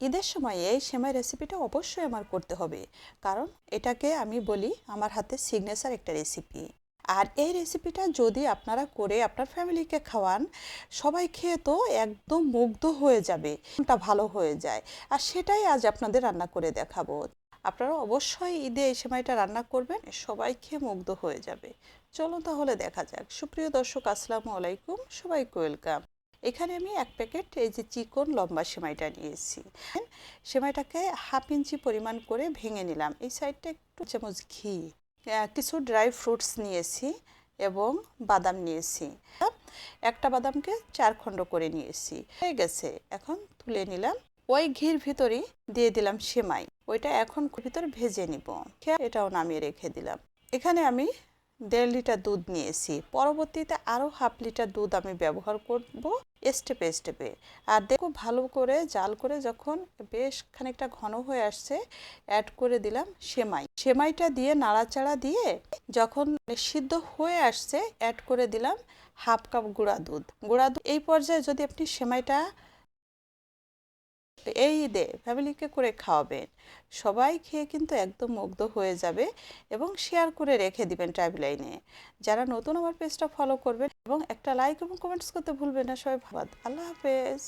ঈদের সময় এই সেমাই রেসিপিটা অবশ্যই আমার করতে হবে, কারণ এটাকে আমি বলি আমার হাতে সিগনেচার একটা রেসিপি। আর এই রেসিপিটা যদি আপনারা করে আপনার ফ্যামিলিকে খাওয়ান, সবাই খেয়ে তো একদম মুগ্ধ হয়ে যাবে, মনটা ভালো হয়ে যায়। আর সেটাই আজ আপনাদের রান্না করে দেখাবো। আপনারা অবশ্যই ঈদে এই সেমাইটা রান্না করবেন, সবাই খেয়ে মুগ্ধ হয়ে যাবে। চলুন তাহলে দেখা যাক। সুপ্রিয় দর্শক, আসসালামু আলাইকুম, সবাইকে ওয়েলকাম। এখানে আমি 1 প্যাকেট এই যে চিকন লম্বা সেমাইটা নিয়েছি। সেমাইটাকে হাফ ইঞ্চি পরিমাণ করে ভেঙে নিলাম। এই সাইডটা একটু চামচ ঘি, কিছু ড্রাই ফ্রুটস নিয়েছি এবং বাদাম নিয়েছি। একটা বাদামকে 4 খণ্ড করে নিয়েছি। হয়ে গেছে, এখন তুলে নিলাম। ওই ঘির ভিতরেই দিয়ে দিলাম সেমাই, ওইটা এখন ভিতরে ভেজে নিব। এটাও নামিয়ে রেখে দিলাম। এখানে আমি 1.5 লিটার দুধ নিয়েছি। পরবর্তীতে আরও হাফ লিটার দুধ আমি ব্যবহার করব স্টেপে স্টেপে। আর দেখো, ভালো করে জাল করে যখন বেশ খানিকটা ঘন হয়ে আসছে, অ্যাড করে দিলাম সেমাই। সেমাইটা দিয়ে নাড়াচাড়া দিয়ে যখন সিদ্ধ হয়ে আসছে, অ্যাড করে দিলাম হাফ কাপ গুঁড়া দুধ। এই পর্যায়ে যদি আপনি সেমাইটা এই ঈদে ফ্যামিলিকে করে খাওয়াবেন, সবাই খেয়ে কিন্তু একদম মুগ্ধ হয়ে যাবে এবং শেয়ার করে রেখে দিবেন টাইমলাইনে। যারা নতুন আমার পেজটা ফলো করবেন এবং একটা লাইক এবং কমেন্টস করতে ভুলবেন না। সবাই ভালো, আল্লাহ হাফেজ।